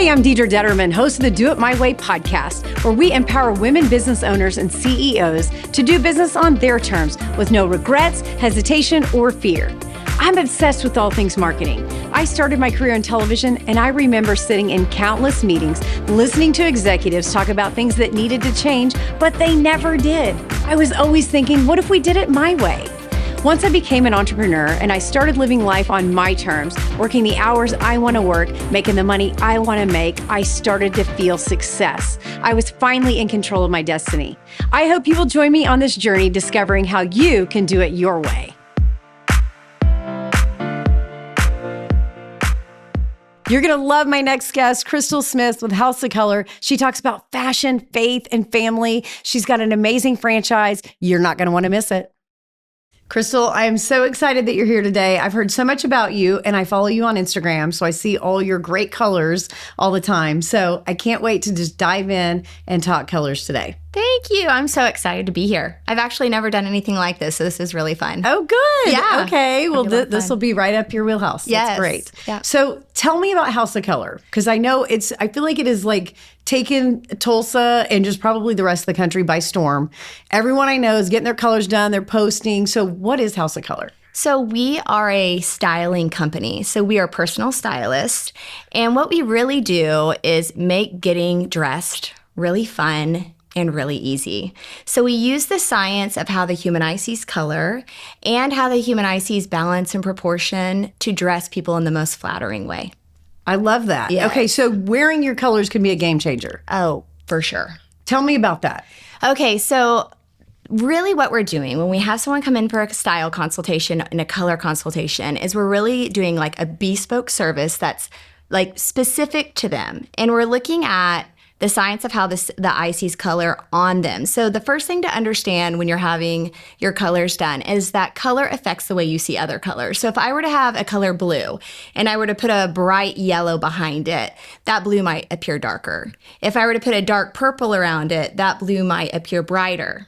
Hey, I'm Deidre Detterman, host of the Do It My Way podcast, where we empower women business owners and CEOs to do business on their terms with no regrets, hesitation, or fear. I'm obsessed with all things marketing. I started my career in television, and I remember sitting in countless meetings, listening to executives talk about things that needed to change, but they never did. I was always thinking, what if we did it my way? Once I became an entrepreneur and I started living life on my terms, working the hours I want to work, making the money I want to make, I started to feel success. I was finally in control of my destiny. I hope you will join me on this journey discovering how you can do it your way. You're going to love my next guest, Crystal Smith with House of Color. She talks about fashion, faith, and family. She's got an amazing franchise. You're not going to want to miss it. Crystal, I am so excited that you're here today. I've heard so much about you, and I follow you on Instagram, so I see all your great colors all the time. So I can't wait to just dive in and talk colors today. Thank you. I'm so excited to be here. I've actually never done anything like this, so this is really fun. Oh, good. Yeah. Okay. Well, this will be right up your wheelhouse. Yes. That's great. Yeah. So tell me about House of Color, because I know I feel like it is like taken Tulsa and just probably the rest of the country by storm. Everyone I know is getting their colors done. They're posting. So what is House of Color? So we are a styling company. So we are personal stylists. And what we really do is make getting dressed really fun and really easy. So we use the science of how the human eye sees color and how the human eye sees balance and proportion to dress people in the most flattering way. I love that. Yes. Okay, so wearing your colors can be a game changer. Oh, for sure. Tell me about that. Okay, so really what we're doing when we have someone come in for a style consultation and a color consultation is we're really doing like a bespoke service that's like specific to them. And we're looking at the science of how the eye sees color on them. So the first thing to understand when you're having your colors done is that color affects the way you see other colors. So if I were to have a color blue and I were to put a bright yellow behind it, that blue might appear darker. If I were to put a dark purple around it, that blue might appear brighter.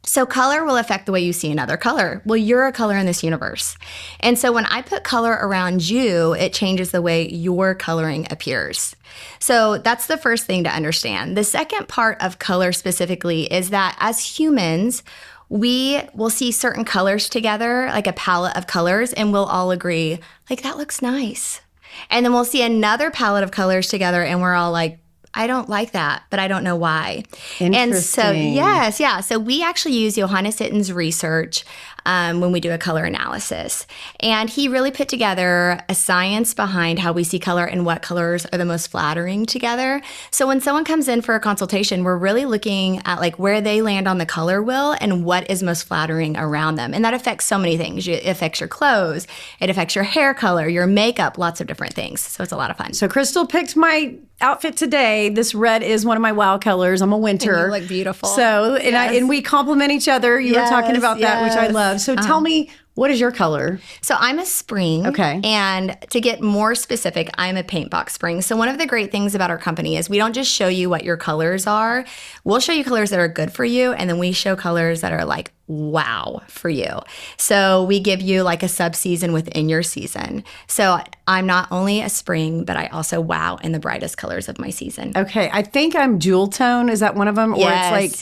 So color will affect the way you see another color. Well, you're a color in this universe. And so when I put color around you, it changes the way your coloring appears. So that's the first thing to understand. The second part of color specifically is that as humans, we will see certain colors together, like a palette of colors, and we'll all agree, like, that looks nice. And then we'll see another palette of colors together, and we're all like, I don't like that, but I don't know why. And so, yes, yeah. So we actually use Johannes Itten's research when we do a color analysis. And he really put together a science behind how we see color and what colors are the most flattering together. So when someone comes in for a consultation, we're really looking at like where they land on the color wheel and what is most flattering around them. And that affects so many things. It affects your clothes. It affects your hair color, your makeup, lots of different things. So it's a lot of fun. So Crystal picked my outfit today. This red is one of my wow colors. I'm a winter. And you look beautiful. So, and we complement each other. You were talking about that, which I love. So tell me, what is your color? So I'm a spring. Okay. And to get more specific, I'm a paint box spring. So one of the great things about our company is we don't just show you what your colors are. We'll show you colors that are good for you, and then we show colors that are like wow for you. So we give you like a sub-season within your season. So I'm not only a spring, but I also wow in the brightest colors of my season. Okay. I think I'm jewel tone. Is that one of them? Or it's like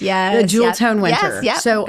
the jewel tone winter. Yes, so,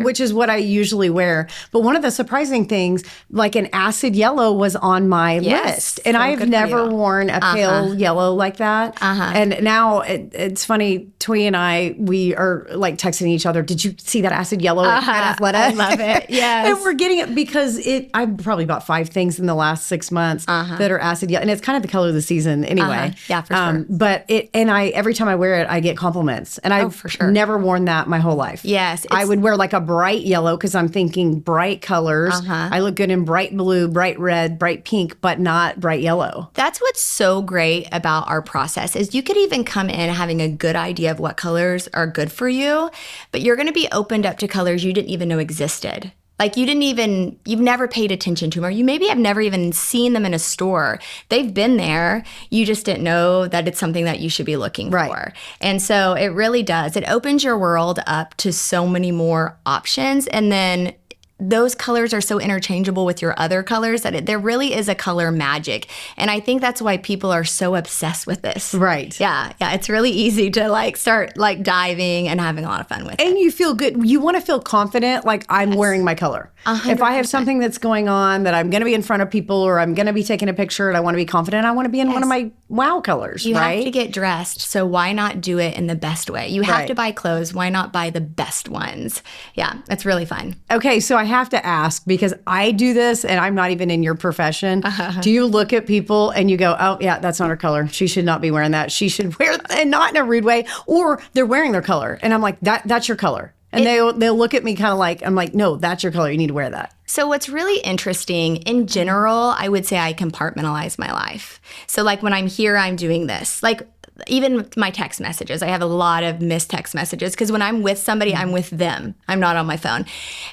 which is what I usually wear. But one of the surprising things, like an acid yellow was on my list. And so I've never worn a pale yellow like that. And now it's funny, Twee and I, we are like texting each other. Did you see that acid yellow? I love it. Yes. And we're getting it because I've probably bought 5 things in the last 6 months that are acid yellow. And it's kind of the color of the season anyway. Yeah, for sure. But every time I wear it, I get compliments. And I've never worn that my whole life. Yes. I would wear like a bright yellow because I'm thinking bright colors. I look good in bright blue, bright red, bright pink, but not bright yellow. That's what's so great about our process is you could even come in having a good idea of what colors are good for you, but you're going to be opened up to colors you didn't even know existed. Like you've never paid attention to them, or you maybe have never even seen them in a store. They've been there. You just didn't know that it's something that you should be looking for. And so it really does. It opens your world up to so many more options. And then those colors are so interchangeable with your other colors that there really is a color magic. And I think that's why people are so obsessed with this. Right. Yeah. It's really easy to like start like diving and having a lot of fun with it. And you feel good. You want to feel confident, like I'm wearing my color. 100%. If I have something that's going on that I'm going to be in front of people or I'm going to be taking a picture and I want to be confident, I want to be in one of my wow colors, You right? have to get dressed, so why not do it in the best way? You have Right. to buy clothes, why not buy the best ones? Yeah, it's really fun. Okay, so I have to ask, because I do this and I'm not even in your profession. Do you look at people and you go, oh, yeah, that's not her color. She should not be wearing that. She should wear that, and not in a rude way. Or they're wearing their color. And I'm like, that's your color. And they'll look at me kind of like, I'm like, no, that's your color. You need to wear that. So what's really interesting, in general, I would say I compartmentalize my life. So like when I'm here, I'm doing this. Like even with my text messages, I have a lot of missed text messages because when I'm with somebody, I'm with them. I'm not on my phone.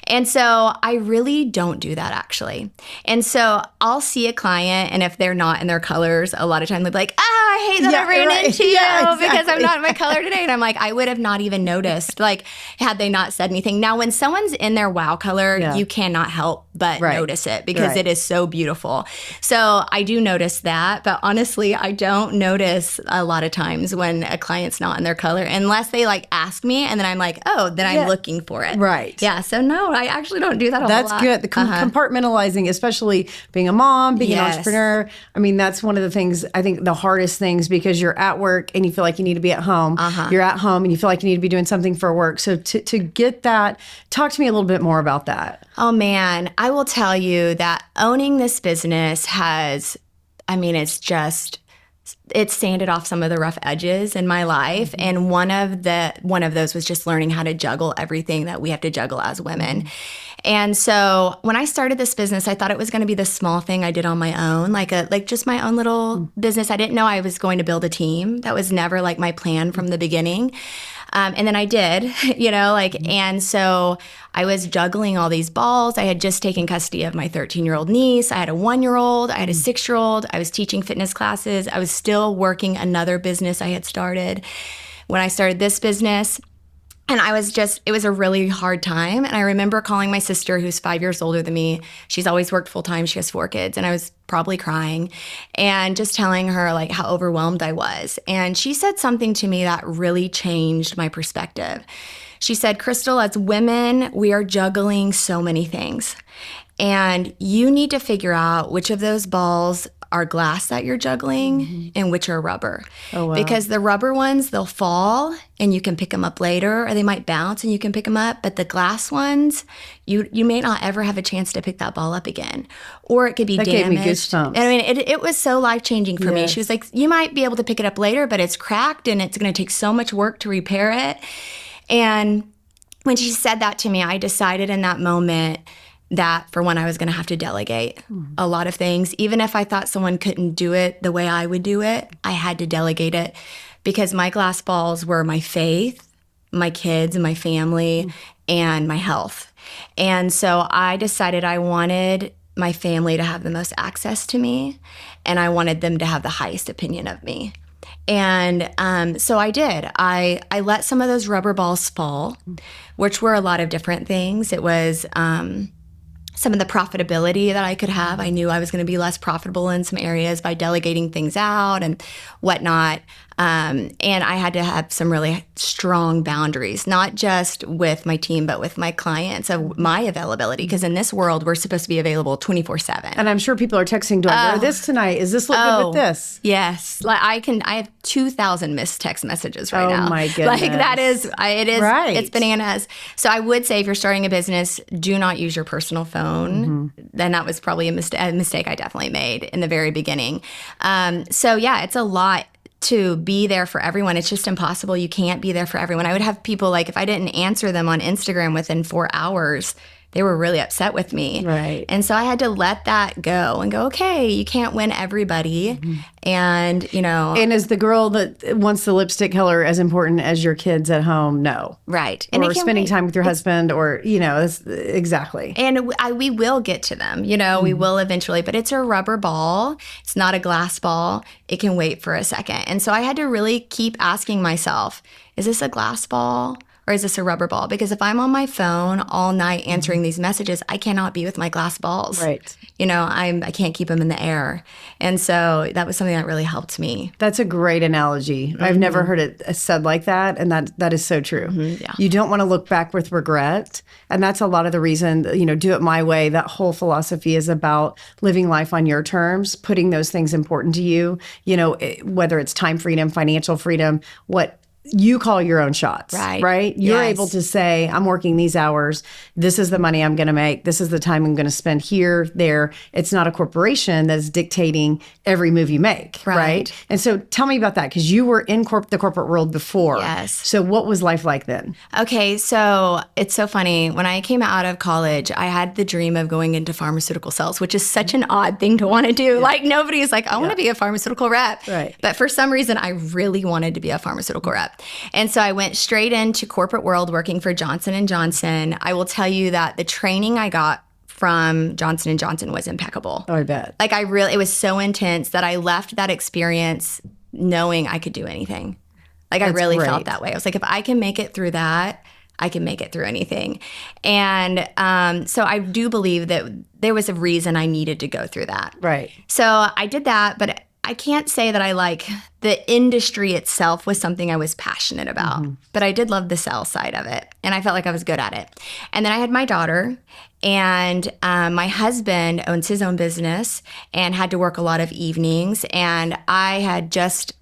And so I really don't do that actually. And so I'll see a client, and if they're not in their colors, a lot of times they'll be like, I hate that I ran into you because I'm not in my color today. And I'm like, I would have not even noticed, like, had they not said anything. Now, when someone's in their wow color, you cannot help but notice it because it is so beautiful. So I do notice that. But honestly, I don't notice a lot of times when a client's not in their color unless they like ask me, and then I'm like, oh, then I'm looking for it. Right. Yeah. So no, I actually don't do that a That's lot. good. The compartmentalizing, especially being a mom, being an entrepreneur. I mean, that's one of the things, I think the hardest things, because you're at work and you feel like you need to be at home. You're at home and you feel like you need to be doing something for work. So to get that, talk to me a little bit more about that. Oh man, I will tell you that owning this business has, I mean, it's sanded off some of the rough edges in my life. And one of those was just learning how to juggle everything that we have to juggle as women. And so when I started this business, I thought it was going to be the small thing I did on my own, like just my own little business. I didn't know I was going to build a team. That was never like my plan from the beginning. And then I did, and so I was juggling all these balls. I had just taken custody of my 13-year-old niece. I had a 1-year-old. I had a 6-year-old. I was teaching fitness classes. I was still working another business I had started when I started this business. And it was a really hard time. And I remember calling my sister, who's 5 years older than me. She's always worked full time. She has 4 kids. And I was probably crying and just telling her like how overwhelmed I was. And she said something to me that really changed my perspective. She said, Crystal, as women, we are juggling so many things. And you need to figure out which of those balls are glass that you're juggling and which are rubber. Oh, wow. Because the rubber ones, they'll fall and you can pick them up later, or they might bounce and you can pick them up. But the glass ones, you may not ever have a chance to pick that ball up again. Or it could be That damaged. gave me goosebumps. I mean, it was so life-changing for me. She was like, you might be able to pick it up later, but it's cracked and it's going to take so much work to repair it. And when she said that to me, I decided in that moment that for one, I was going to have to delegate a lot of things. Even if I thought someone couldn't do it the way I would do it, I had to delegate it, because my glass balls were my faith, my kids and my family, and my health. And so I decided I wanted my family to have the most access to me, and I wanted them to have the highest opinion of me. And so I did. I let some of those rubber balls fall, which were a lot of different things. It was some of the profitability that I could have. I knew I was going to be less profitable in some areas by delegating things out and whatnot. And I had to have some really strong boundaries, not just with my team, but with my clients, of my availability. Because in this world, we're supposed to be available 24/7. And I'm sure people are texting, do I wear this tonight? Is this look good with this? Yes. Like I have 2,000 missed text messages right now. Oh my goodness. Like it is, Right. It's bananas. So I would say if you're starting a business, do not use your personal phone. Then that was probably a mistake I definitely made in the very beginning. So yeah, it's a lot to be there for everyone. It's just impossible. You can't be there for everyone. I would have people like, if I didn't answer them on Instagram within 4 hours, they were really upset with me. Right. And so I had to let that go and go, okay, you can't win everybody. And, And is the girl that wants the lipstick color as important as your kids at home? No. Right. And it or can spending wait. time with your husband, or, exactly. And we will get to them, we will eventually, but it's a rubber ball. It's not a glass ball. It can wait for a second. And so I had to really keep asking myself, is this a glass ball or is this a rubber ball? Because if I'm on my phone all night answering these messages, I cannot be with my glass balls. Right. You know, I can't keep them in the air. And so that was something that really helped me. That's a great analogy. I've never heard it said like that. And that is so true. Yeah. You don't want to look back with regret. And that's a lot of the reason, you know, do it my way. That whole philosophy is about living life on your terms, putting those things important to you, you know, whether it's time freedom, financial freedom, what you call your own shots, right? You're able to say, I'm working these hours. This is the money I'm going to make. This is the time I'm going to spend here, there. It's not a corporation that's dictating every move you make, right? And so tell me about that, because you were in the corporate world before. Yes. So what was life like then? Okay, so it's so funny. When I came out of college, I had the dream of going into pharmaceutical sales, which is such an odd thing to want to do. Like nobody is like, I want to be a pharmaceutical rep. Right. But for some reason, I really wanted to be a pharmaceutical rep. And so I went straight into corporate world working for Johnson & Johnson. I will tell you that the training I got from Johnson & Johnson was impeccable. Oh, I bet. Like it was so intense that I left that experience knowing I could do anything. Like I really felt that way. I was like, if I can make it through that, I can make it through anything. And so I do believe that there was a reason I needed to go through that. Right. So I did that, but I can't say that I like the industry itself was something I was passionate about, but I did love the sales side of it. And I felt like I was good at it. And then I had my daughter, and my husband owns his own business and had to work a lot of evenings. And we had just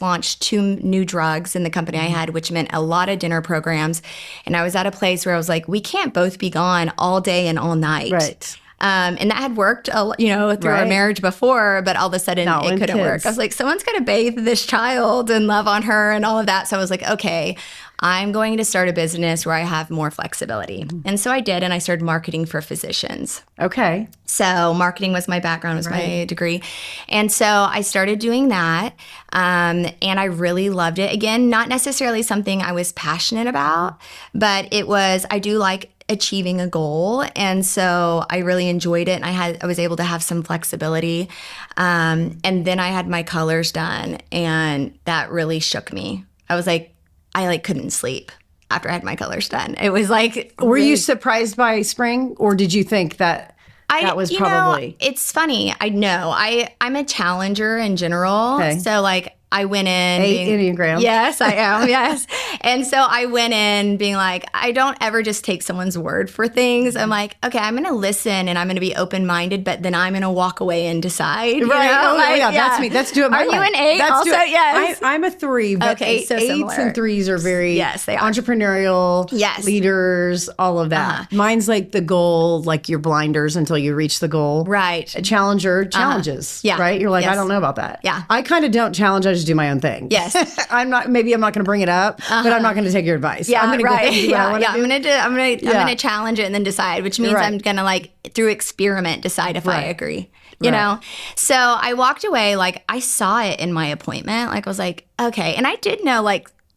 launched 2 new drugs in the company I had, which meant a lot of dinner programs. And I was at a place where I was like, we can't both be gone all day and all night. Right. And that had worked, through our marriage before, but all of a sudden it couldn't work. I was like, someone's got to bathe this child and love on her and all of that. So I was like, okay, I'm going to start a business where I have more flexibility. And so I did, and I started marketing for physicians. Okay. So marketing was my background, was my degree. And so I started doing that, and I really loved it. Again, not necessarily something I was passionate about, but I do like achieving a goal. And so I really enjoyed it. And I was able to have some flexibility. And then I had my colors done, and that really shook me. I was like, I couldn't sleep after I had my colors done. It was like, were you surprised by spring, or did you think that was probably? It's funny. I know. I'm a challenger in general. Okay. So like I went in. 8 Enneagram. Yes, I am. Yes. And so I went in being like, I don't ever just take someone's word for things. I'm like, okay, I'm going to listen and I'm going to be open-minded, but then I'm going to walk away and decide. Right. That's me. That's do it my way. Are you an 8 also? Yes. I'm a 3, but okay, so 8s similar. and 3s are very they are. entrepreneurial, leaders, all of that. Mine's like the goal, like your blinders until you reach the goal. Right. A challenger challenges, right? You're like, I don't know about that. Yeah. I kind of don't challenge. I just do my own thing. Yes. I'm not going to bring it up, but I'm not going to take your advice. Yeah, I'm going to go ahead and do what I want to do. I'm going to challenge it and then decide, which means I'm going to through experiment decide if I agree. You know? So I walked away, I saw it in my appointment. I was like, okay. And I did know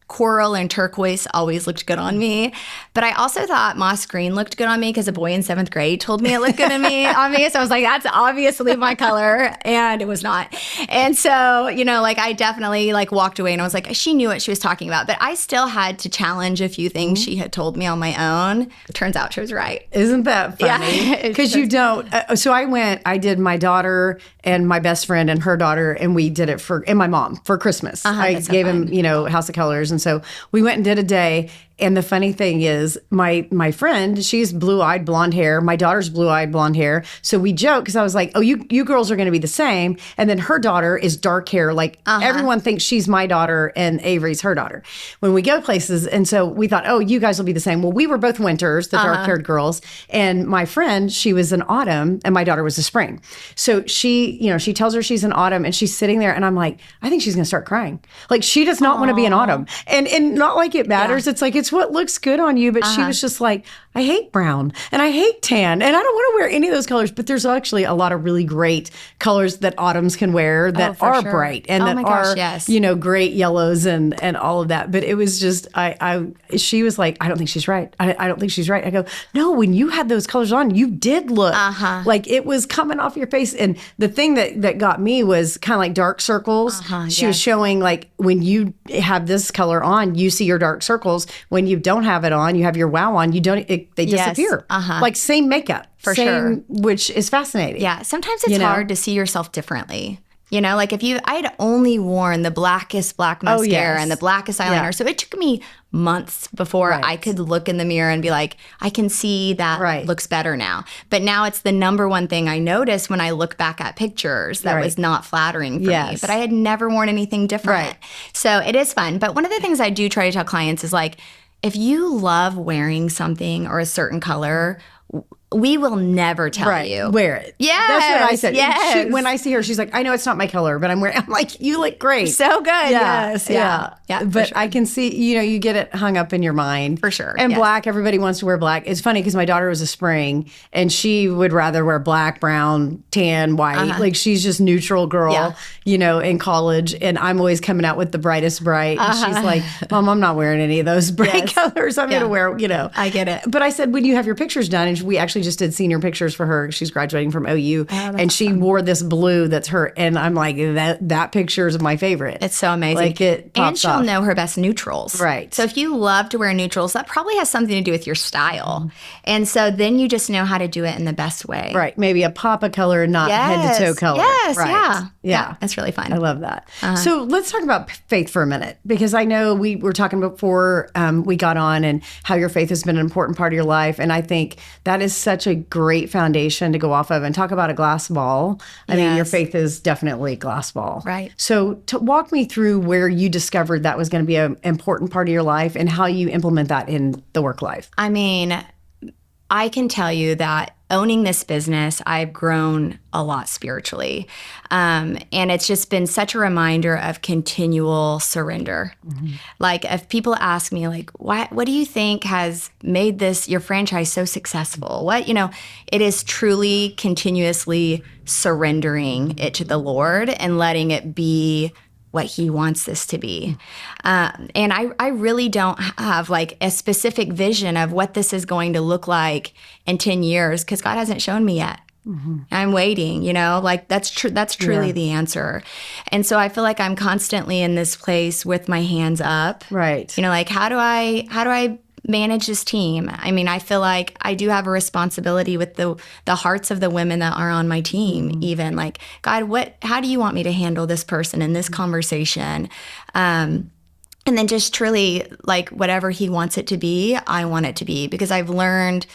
coral and turquoise always looked good on me. But I also thought moss green looked good on me because a boy in 7th grade told me it looked good on me. So I was like, that's obviously my color. And it was not. And so, I definitely walked away and I was like, she knew what she was talking about. But I still had to challenge a few things she had told me on my own. It turns out she was right. Isn't that funny? Because you don't. So I did my daughter and my best friend and her daughter, and we did it and my mom for Christmas. I gave him, House of Colors. And so we went and did a day. And the funny thing is, my friend, she's blue-eyed, blonde hair. My daughter's blue-eyed, blonde hair. So we joke because I was like, oh, you girls are going to be the same. And then her daughter is dark hair. Everyone thinks she's my daughter and Avery's her daughter when we go places. And so we thought, oh, you guys will be the same. Well, we were both winters, the dark-haired girls. And my friend, she was an autumn, and my daughter was a spring. So she tells her she's an autumn, and she's sitting there, and I'm like, I think she's going to start crying. She does not want to be an autumn. And not like it matters. Yeah. It's what looks good on you. But she was just like, I hate brown and I hate tan and I don't want to wear any of those colors. But there's actually a lot of really great colors that autumns can wear that are bright and that are, great yellows and all of that. But it was just, she was like, I don't think she's right. I don't think she's right. I go, no, when you had those colors on, you did look like it was coming off your face. And the thing that got me was kind of like dark circles. She was showing when you have this color on, you see your dark circles. When when you don't have it on, you have your wow on, they disappear. Like same makeup. For sure. Which is fascinating. Yeah. Sometimes it's hard to see yourself differently. You know, like I had only worn the blackest black mascara and the blackest eyeliner. Yeah. So it took me months before I could look in the mirror and be like, I can see that looks better now. But now it's the number one thing I notice when I look back at pictures that was not flattering for me. But I had never worn anything different. So it is fun. But one of the things I do try to tell clients is like, if you love wearing something or a certain color, we will never tell you. Wear it. Yeah. That's what I said. Yes. When I see her, she's like, I know it's not my color, but I'm like, you look great. So good. Yeah. Yes. Yeah. But sure. I can see, you get it hung up in your mind. For sure. And black, everybody wants to wear black. It's funny because my daughter was a spring and she would rather wear black, brown, tan, white. Like she's just neutral girl, in college. And I'm always coming out with the brightest bright. And she's like, Mom, I'm not wearing any of those bright colors. I'm going to wear, I get it. But I said, when you have your pictures done, and we actually just did senior pictures for her. She's graduating from OU, and she wore this blue that's her. And I'm like, that picture is my favorite. It's so amazing. Like it pops and she'll off. know her best neutrals. Right. So if you love to wear neutrals, that probably has something to do with your style. And so then you just know how to do it in the best way. Right. Maybe a pop of color, not head to toe color. Yes. Right. Yeah. That's really fun. I love that. So let's talk about faith for a minute, because I know we were talking before we got on and how your faith has been an important part of your life. And I think that is such a great foundation to go off of, and talk about a glass ball. I mean, your faith is definitely a glass ball. Right. So to walk me through where you discovered that was going to be an important part of your life and how you implement that in the work life. I mean, I can tell you that owning this business, I've grown a lot spiritually. And it's just been such a reminder of continual surrender. Like if people ask me like, what do you think has made your franchise so successful? It is truly continuously surrendering it to the Lord and letting it be what he wants this to be. And I really don't have like a specific vision of what this is going to look like in 10 years because God hasn't shown me yet. I'm waiting, like that's truly the answer. And so I feel like I'm constantly in this place with my hands up. Right. Like how do I manage this team? I mean, I feel like I do have a responsibility with the hearts of the women that are on my team, even like, God, how do you want me to handle this person in this conversation? And then just truly like whatever he wants it to be, I want it to be, because I've learned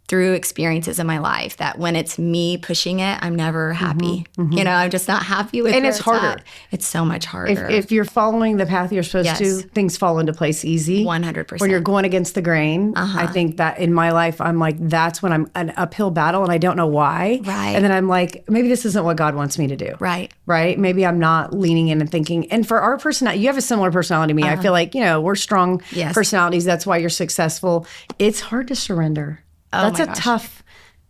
through experiences in my life that when it's me pushing it, I'm never happy. I'm just not happy with it. And it's harder. It's so much harder. If you're following the path you're supposed to, things fall into place easy. 100%. When you're going against the grain, I think that in my life, I'm like, that's when I'm an uphill battle and I don't know why. Right. And then I'm like, maybe this isn't what God wants me to do. Right. Maybe I'm not leaning in and thinking. And for our personality, you have a similar personality to me. I feel like, we're strong personalities. That's why you're successful. It's hard to surrender. That's a tough,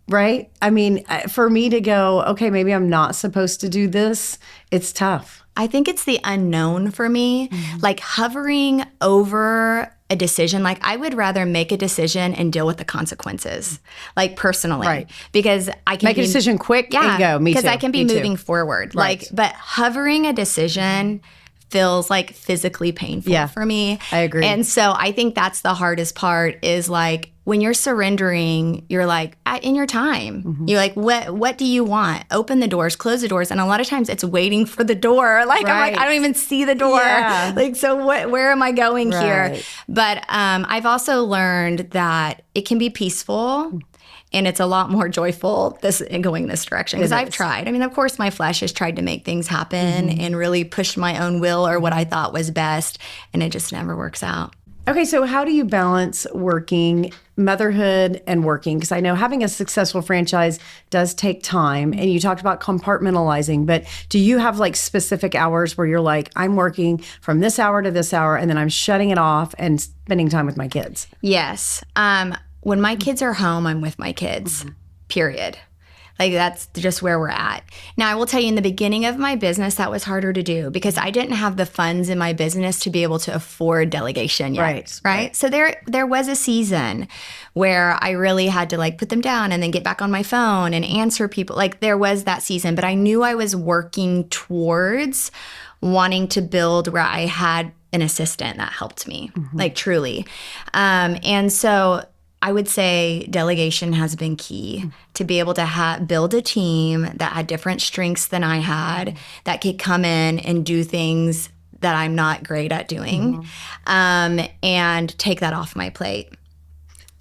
right? I mean, for me to go, okay, maybe I'm not supposed to do this, it's tough. I think it's the unknown for me, like hovering over a decision. Like I would rather make a decision and deal with the consequences, like personally, because I can make a decision quick and go. Me too. Because I can be moving forward. Right. Like, but hovering a decision feels like physically painful for me. I agree. And so I think that's the hardest part is like, when you're surrendering, you're like, in your time, you're like, what do you want? Open the doors, close the doors. And a lot of times it's waiting for the door. Like, I'm like, I don't even see the door. Yeah. Like, so where am I going here? But I've also learned that it can be peaceful and it's a lot more joyful going this direction. Because I've tried. I mean, of course, my flesh has tried to make things happen and really push my own will or what I thought was best. And it just never works out. Okay, so how do you balance motherhood and working? Because I know having a successful franchise does take time, and you talked about compartmentalizing, but do you have like specific hours where you're like, I'm working from this hour to this hour, and then I'm shutting it off and spending time with my kids? Yes. When my kids are home, I'm with my kids, period. Like that's just where we're at. Now, I will tell you in the beginning of my business, that was harder to do because I didn't have the funds in my business to be able to afford delegation yet. Right. So there was a season where I really had to like put them down and then get back on my phone and answer people. Like there was that season, but I knew I was working towards wanting to build where I had an assistant that helped me, like truly. And so I would say delegation has been key to be able to build a team that had different strengths than I had, that could come in and do things that I'm not great at doing, and take that off my plate.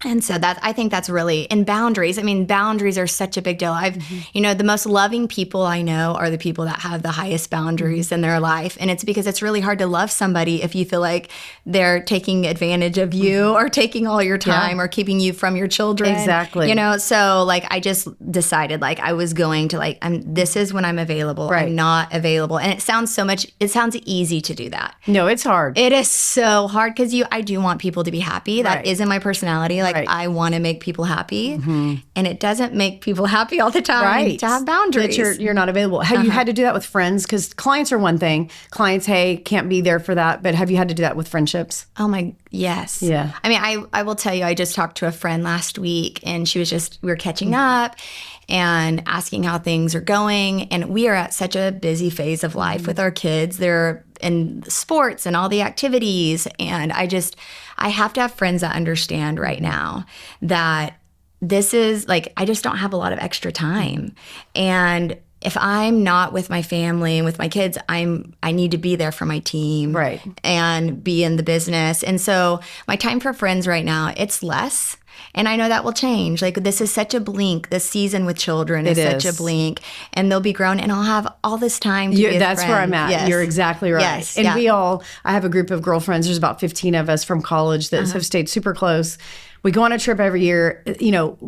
And so I think that's really, and boundaries. I mean, boundaries are such a big deal. The most loving people I know are the people that have the highest boundaries in their life. And it's because it's really hard to love somebody if you feel like they're taking advantage of you or taking all your time or keeping you from your children. Exactly. So like, I just decided like I was going to like, this is when I'm available. Right. I'm not available. And it sounds easy to do that. No, it's hard. It is so hard because I do want people to be happy. That isn't my personality. Like, I want to make people happy, and it doesn't make people happy all the time to have boundaries. That you're not available. Have you had to do that with friends? Because clients are one thing. Clients, hey, can't be there for that. But have you had to do that with friendships? Oh my, yes. Yeah. I mean, I will tell you, I just talked to a friend last week, and we were catching up and asking how things are going. And we are at such a busy phase of life with our kids. They're in sports and all the activities. And I have to have friends that understand right now that this is like, I just don't have a lot of extra time. And if I'm not with my family and with my kids, I need to be there for my team and be in the business. And so my time for friends right now, it's less. And I know that will change. Like, this is such a blink. This season with children is such a blink. And they'll be grown, and I'll have all this time to be with That's where I'm at. Yes. You're exactly right. Yes. And I have a group of girlfriends. There's about 15 of us from college that have stayed super close. We go on a trip every year.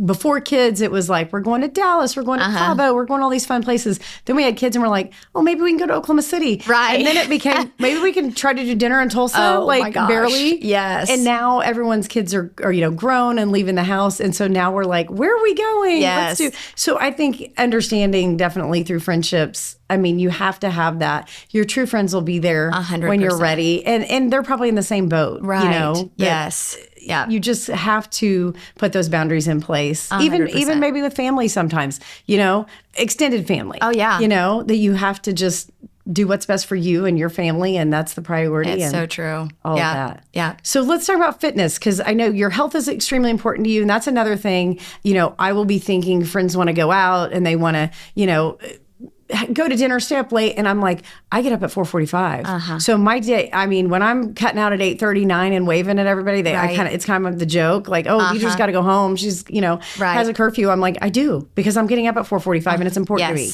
Before kids, it was like, we're going to Dallas, we're going to Cabo, we're going to all these fun places. Then we had kids and we're like, oh, maybe we can go to Oklahoma City. Right. And then it became, maybe we can try to do dinner in Tulsa, my gosh. barely. Yes. And now everyone's kids are grown and leaving the house. And so now we're like, where are we going? Yes. So I think understanding definitely through friendships, I mean, you have to have that. Your true friends will be there 100%. When you're ready. And they're probably in the same boat. Right. Yes. Yeah. You just have to put those boundaries in place. 100%. Even maybe with family sometimes, extended family. Oh, yeah. That you have to just do what's best for you and your family, and that's the priority. It's and so true. All of that. Yeah. So let's talk about fitness, because I know your health is extremely important to you, and that's another thing. I will be thinking friends want to go out and they want to, go to dinner, stay up late, and I'm like, I get up at 4:45. So my day, I mean, when I'm cutting out at 8:39 and waving at everybody, it's kind of the joke, like, oh, Deidre's got to go home. She's, has a curfew. I'm like, I do, because I'm getting up at 4:45 and it's important to me.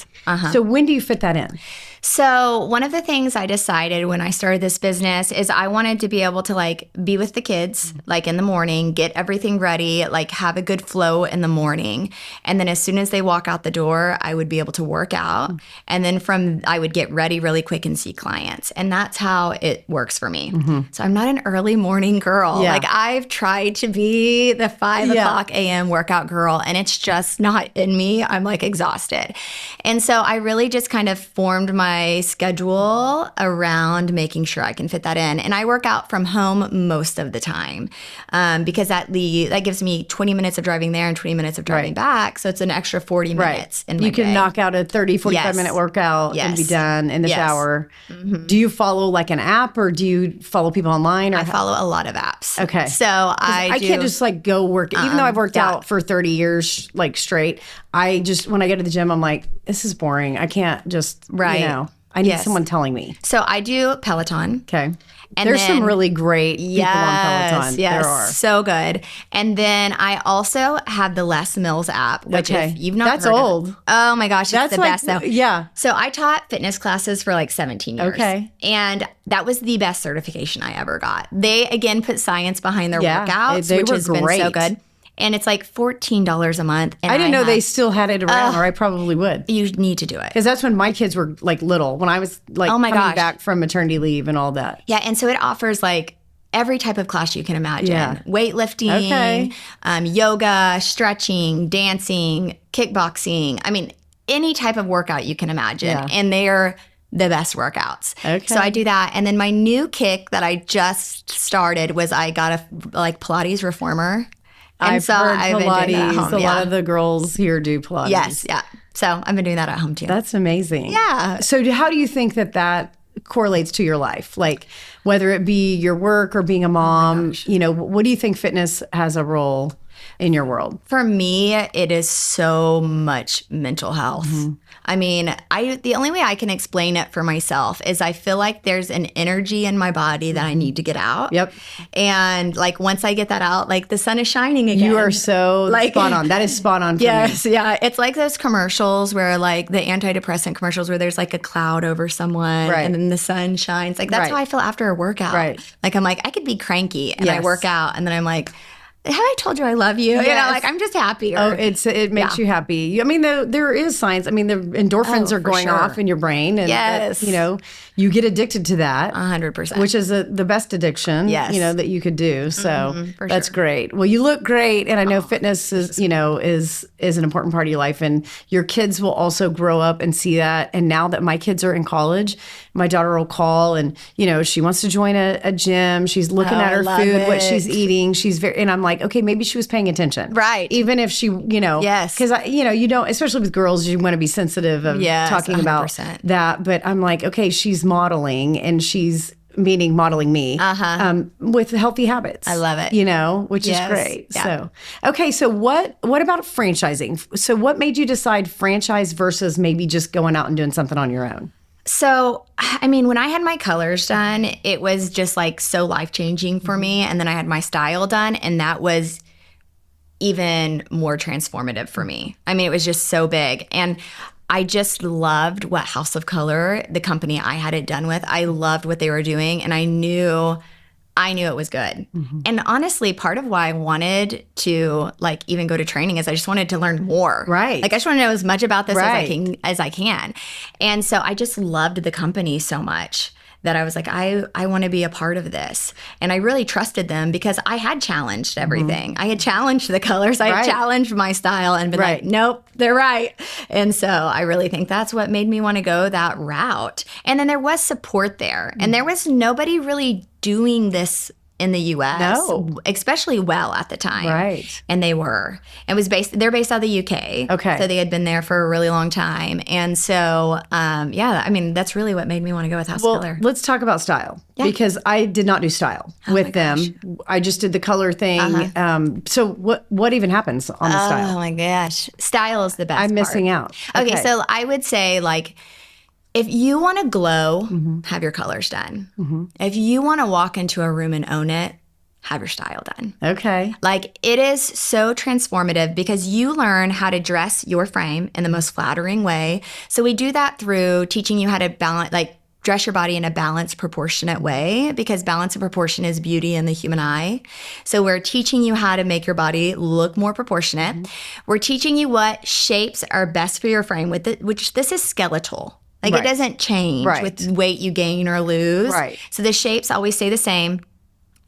So when do you fit that in? So one of the things I decided when I started this business is I wanted to be able to like be with the kids like in the morning, get everything ready, like have a good flow in the morning. And then as soon as they walk out the door, I would be able to work out. And then I would get ready really quick and see clients. And that's how it works for me. So I'm not an early morning girl. Yeah. Like, I've tried to be the 5 o'clock a.m. workout girl, and it's just not in me. I'm like exhausted. And so I really just kind of formed my schedule around making sure I can fit that in. And I work out from home most of the time, because that gives me 20 minutes of driving there and 20 minutes of driving back. So it's an extra 40 minutes in my You can day. knock out a 30, 45-minute workout and be done in the shower. Do you follow like an app, or do you follow people online? Or I follow a lot of apps. Okay. So I can't just like go work. Even though I've worked out for 30 years like straight, when I go to the gym, I'm like, this is boring. I can't just, I need someone telling me. So I do Peloton. Okay. And there's some really great people on Peloton. Yes, there are. So good. And then I also have the Les Mills app, which if you've not That's heard old. of, oh my gosh, it's the best though. Yeah. So I taught fitness classes for like 17 years. Okay. And that was the best certification I ever got. They, again, put science behind their workouts, which has been so good. And it's like $14 a month. And I didn't know they still had it around, or I probably would. You need to do it. Because that's when my kids were like little, when I was like coming back from maternity leave and all that. Yeah, and so it offers like every type of class you can imagine. Yeah. Weightlifting, yoga, stretching, dancing, kickboxing. I mean, any type of workout you can imagine. Yeah. And they're the best workouts. Okay. So I do that. And then my new kick that I just started was I got a Pilates reformer. And I've heard Pilates. A lot of the girls here do Pilates. Yes, yeah. So I've been doing that at home too. That's amazing. Yeah. So how do you think that correlates to your life, like whether it be your work or being a mom, what do you think fitness has a role in your world? For me, it is so much mental health. I mean, the only way I can explain it for myself is I feel like there's an energy in my body that I need to get out. Yep. And like once I get that out, like the sun is shining again. You are so spot on. That is spot on for yes, me. yeah. It's like those commercials where like the antidepressant commercials where there's like a cloud over someone and then the sun shines. Like that's how I feel after a workout. Right. Like I'm like, I could be cranky and I work out and then I'm like, have I told you I love you? Yes. Like I'm just happier. Oh, it makes you happy. I mean, there is science. I mean, the endorphins are going off in your brain, and yes, you get addicted to that 100%, which is the best addiction. Yes. That you could do. So that's great. Well, you look great, and I know fitness is is an important part of your life, and your kids will also grow up and see that. And now that my kids are in college, my daughter will call, and she wants to join a gym. She's looking at her food, what she's eating. And I'm like, okay, maybe she was paying attention. Right. Even if she, yes. Because, you don't, especially with girls, you want to be sensitive of talking 100%. About that. But I'm like, okay, she's modeling, and she's modeling me with healthy habits. I love it. Which is great. Yeah. So, okay. So what about franchising? So what made you decide franchise versus maybe just going out and doing something on your own? So, I mean, when I had my colors done, it was just like so life-changing for me. And then I had my style done, and that was even more transformative for me. I mean, it was just so big. And I just loved what House of Color, the company I had it done with, I loved what they were doing, and I knew it was good. And honestly, part of why I wanted to like even go to training is I just wanted to learn more. Right. Like I just want to know as much about this as I can. And so I just loved the company so much that I was like, I want to be a part of this. And I really trusted them because I had challenged everything. I had challenged the colors. I had challenged my style and been like, nope, they're right. And so I really think that's what made me want to go that route. And then there was support there. And there was nobody really doing this in the U.S., especially well at the time. Right. And they were. They're based out of the U.K. Okay. So they had been there for a really long time. And so, I mean, that's really what made me want to go with House of Color. Let's talk about style because I did not do style with them. I just did the color thing. So what even happens on the style? Oh my gosh. Style is the best I'm missing out. Okay, so I would say like, if you want to glow, have your colors done. If you want to walk into a room and own it, have your style done. Okay. Like it is so transformative because you learn how to dress your frame in the most flattering way. So we do that through teaching you how to balance, like dress your body in a balanced, proportionate way because balance and proportion is beauty in the human eye. So we're teaching you how to make your body look more proportionate. We're teaching you what shapes are best for your frame, which this is skeletal. Like it doesn't change with weight you gain or lose. Right. So the shapes always stay the same.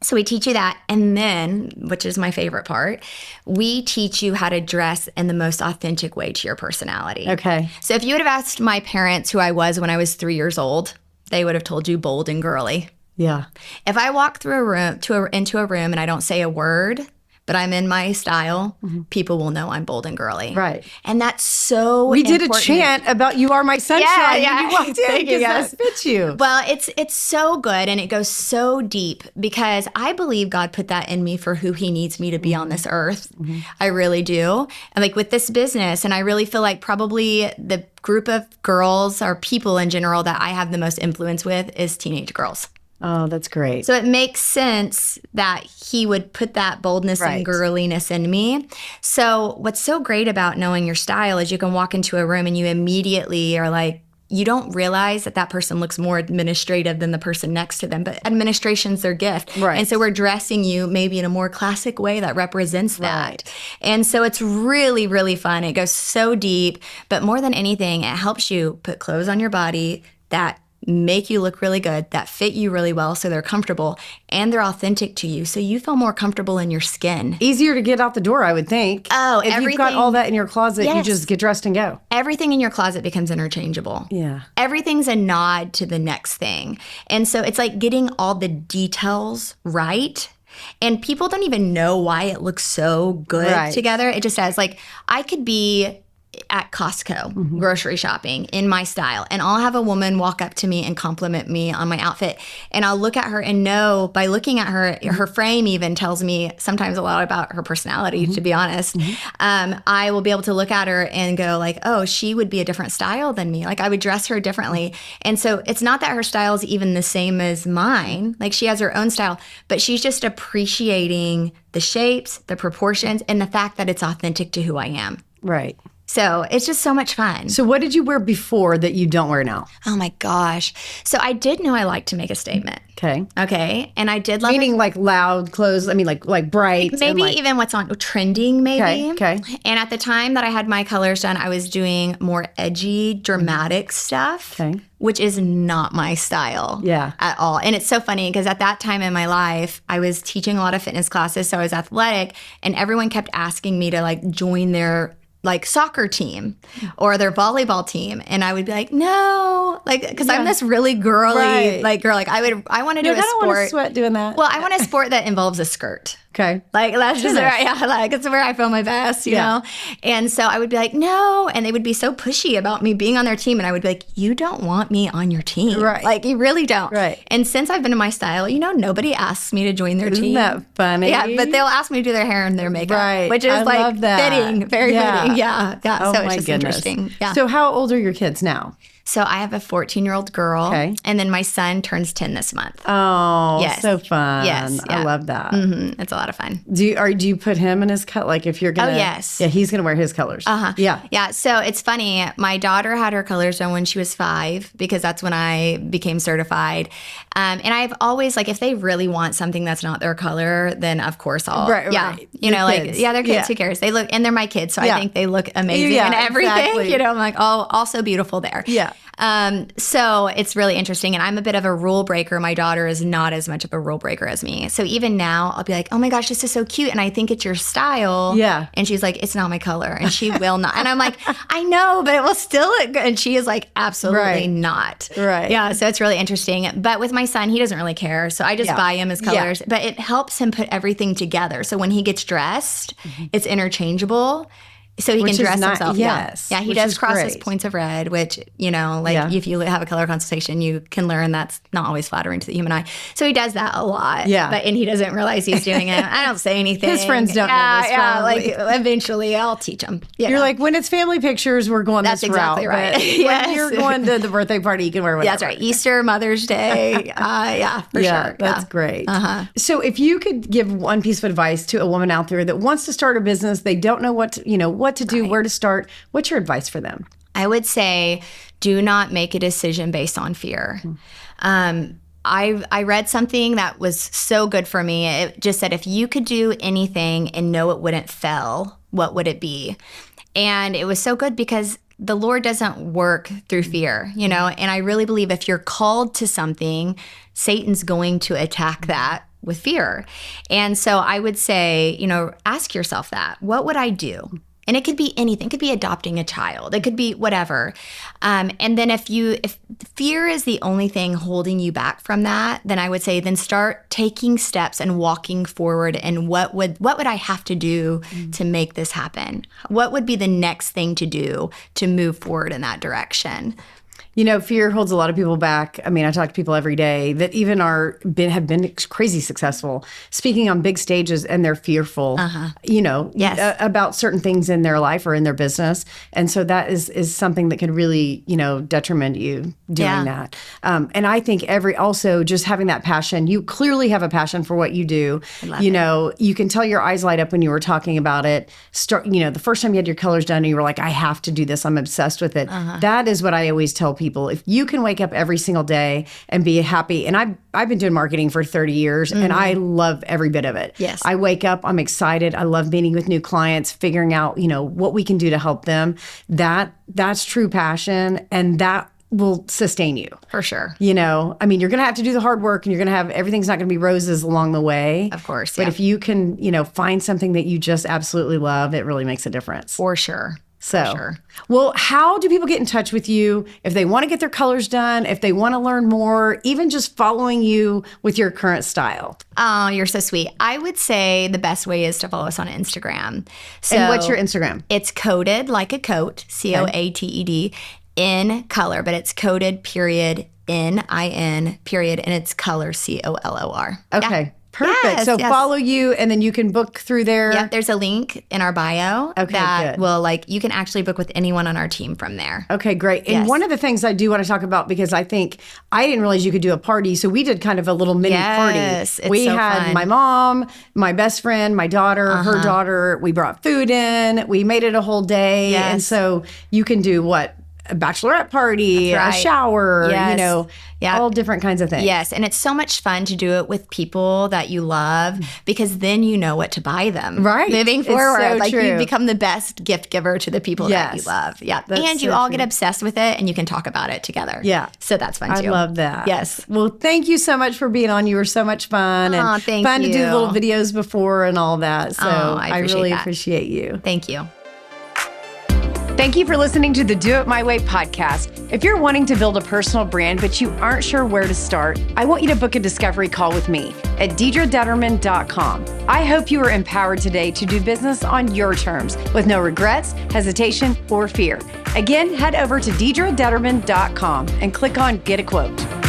So we teach you that. And then, which is my favorite part, we teach you how to dress in the most authentic way to your personality. Okay. So if you would have asked my parents who I was when I was 3 years old, they would have told you bold and girly. Yeah. If I walk through a room into a room and I don't say a word, but I'm in my style, people will know I'm bold and girly. Right. And that's so important. We did a chant about you are my sunshine. Yeah. You walked in because that fits you. Well, it's so good and it goes so deep because I believe God put that in me for who he needs me to be on this earth. I really do. And like with this business, and I really feel like probably the group of girls or people in general that I have the most influence with is teenage girls. Oh, that's great. So it makes sense that he would put that boldness and girliness in me. So what's so great about knowing your style is you can walk into a room and you immediately are like, you don't realize that person looks more administrative than the person next to them, but administration's their gift. Right. And so we're dressing you maybe in a more classic way that represents that. Right. And so it's really, really fun. It goes so deep, but more than anything, it helps you put clothes on your body that make you look really good, that fit you really well so they're comfortable and they're authentic to you so you feel more comfortable in your skin. Easier to get out the door, I would think. Oh, if you've got all that in your closet, you just get dressed and go. Everything in your closet becomes interchangeable. Yeah. Everything's a nod to the next thing. And so it's like getting all the details right. And people don't even know why it looks so good together. It just says like, I could be at Costco, grocery shopping in my style. And I'll have a woman walk up to me and compliment me on my outfit. And I'll look at her and know by looking at her, her frame even tells me sometimes a lot about her personality, to be honest. I will be able to look at her and go like, oh, she would be a different style than me. Like I would dress her differently. And so it's not that her style is even the same as mine. Like she has her own style, but she's just appreciating the shapes, the proportions, and the fact that it's authentic to who I am. Right. So it's just so much fun. So what did you wear before that you don't wear now? Oh my gosh. So I did know I liked to make a statement. Okay. Okay. And I did love Meaning like loud clothes. I mean like bright. maybe even what's on trending maybe. Okay. And at the time that I had my colors done, I was doing more edgy, dramatic stuff. Okay. Which is not my style at all. And it's so funny because at that time in my life, I was teaching a lot of fitness classes. So I was athletic and everyone kept asking me to like join their like soccer team or their volleyball team. And I would be like, no, like, cause I'm this really girly, like girl, like I want to do a sport. I don't want to sweat doing that. Well, I want a sport that involves a skirt. Okay. Like that's just where, like it's where I feel my best, you know? And so I would be like, no. And they would be so pushy about me being on their team. And I would be like, you don't want me on your team. Right. Like you really don't. Right. And since I've been in my style, you know, nobody asks me to join their team. Isn't that funny? Yeah, but they'll ask me to do their hair and their makeup. Right. Which is I like love that. fitting, very fitting. Yeah. Yeah. Oh so my it's just goodness. interesting. Yeah. So how old are your kids now? So I have a 14-year-old girl. Okay. And then my son turns 10 this month. Oh, Yes. so fun. Yes, I yeah. love that. It's a lot of fun. Do you put him in his cut? Like if you're going to. Oh, yes. Yeah, he's going to wear his colors. Yeah. Yeah. So it's funny. My daughter had her colors done when she was 5 because that's when I became certified. And I've always like, if they really want something that's not their color, then of course I'll. Right. You know, Kids. like, yeah, they're kids. Who cares? They look, and they're my kids. So I think they look amazing and everything. Exactly. You know, I'm like, oh, also beautiful there. Yeah. So it's really interesting. And I'm a bit of a rule breaker. My daughter is not as much of a rule breaker as me. So even now I'll be like, oh my gosh, this is so cute. And I think it's your style. Yeah. And she's like, it's not my color. And she will not. And I'm like, I know, but it will still look good. And she is like, absolutely not. Right. Yeah. So it's really interesting. But with my son, he doesn't really care. So I just buy him his colors. But it helps him put everything together. So when he gets dressed, it's interchangeable. So he can dress himself. Yes. Yeah, he does cross his points of red, which, you know, like if you have a color consultation, you can learn that's not always flattering to the human eye. So he does that a lot. Yeah. And he doesn't realize he's doing it. I don't say anything. His friends don't know this, Yeah, probably. like eventually I'll teach him. You're like, when it's family pictures, we're going That's this exactly route. right. But Yes. when you're going to the birthday party, you can wear whatever. That's right. Easter, Mother's Day. For sure. That's great. So if you could give one piece of advice to a woman out there that wants to start a business, they don't know what to do, where to start, what's your advice for them? I would say do not make a decision based on fear. I read something that was so good for me. It just said, if you could do anything and know it wouldn't fail, what would it be? And it was so good because the Lord doesn't work through fear, you know? And I really believe if you're called to something, Satan's going to attack that with fear. And so I would say, you know, ask yourself that. What would I do? And it could be anything. It could be adopting a child. It could be whatever. And then if fear is the only thing holding you back from that, then I would say then start taking steps and walking forward. And what would I have to do to make this happen? What would be the next thing to do to move forward in that direction? You know, fear holds a lot of people back. I mean, I talk to people every day that even have been crazy successful speaking on big stages, and they're fearful, about certain things in their life or in their business. And so that is something that could really, detriment you doing that. And I think also just having that passion, you clearly have a passion for what you do. You can tell your eyes light up when you were talking about it. The first time you had your colors done and you were like, I have to do this. I'm obsessed with it. That is what I always tell people. If you can wake up every single day and be happy, and I've been doing marketing for 30 years and I love every bit of it. Yes. I wake up, I'm excited. I love meeting with new clients, figuring out, what we can do to help them. That's true passion, and that will sustain you. For sure. You're going to have to do the hard work, and you're going to have, everything's not going to be roses along the way. Of course. But if you can, find something that you just absolutely love, it really makes a difference. For sure. So, sure. Well, how do people get in touch with you if they want to get their colors done, if they want to learn more, even just following you with your current style? Oh, you're so sweet. I would say the best way is to follow us on Instagram. So And what's your Instagram? It's coded like a coat, COATED, in color, but it's coded period, NIN period, and it's color, COLOR. Okay. Yeah. Perfect. Yes, so yes. follow you and then you can book through there. Yep, there's a link in our bio Okay, that good. will you can actually book with anyone on our team from there. Okay, great. And Yes. one of the things I do want to talk about, because I think I didn't realize you could do a party. So we did kind of a little mini Yes, party. it's We so had fun. my mom, my best friend, my daughter, her daughter. We brought food in. We made it a whole day. Yes. And so you can do what? A bachelorette party, That's a right. shower, Yes. Yep. all different kinds of things. Yes, and it's so much fun to do it with people that you love because then you know what to buy them. Right. Moving It's forward, so you true. become the best gift giver to the people that you Yes. love. Yeah. That's And you so all true. get obsessed with it and you can talk about it together. Yeah. So that's fun I too. love that. Yes. Well, thank you so much for being on. You were so much fun. Aw, And thank fun to do you. little videos before and all that. So I appreciate really that. appreciate you. Thank you. Thank you for listening to the Do It My Way podcast. If you're wanting to build a personal brand, but you aren't sure where to start, I want you to book a discovery call with me at deidredetterman.com. I hope you are empowered today to do business on your terms with no regrets, hesitation, or fear. Again, head over to deidredetterman.com and click on Get a Quote.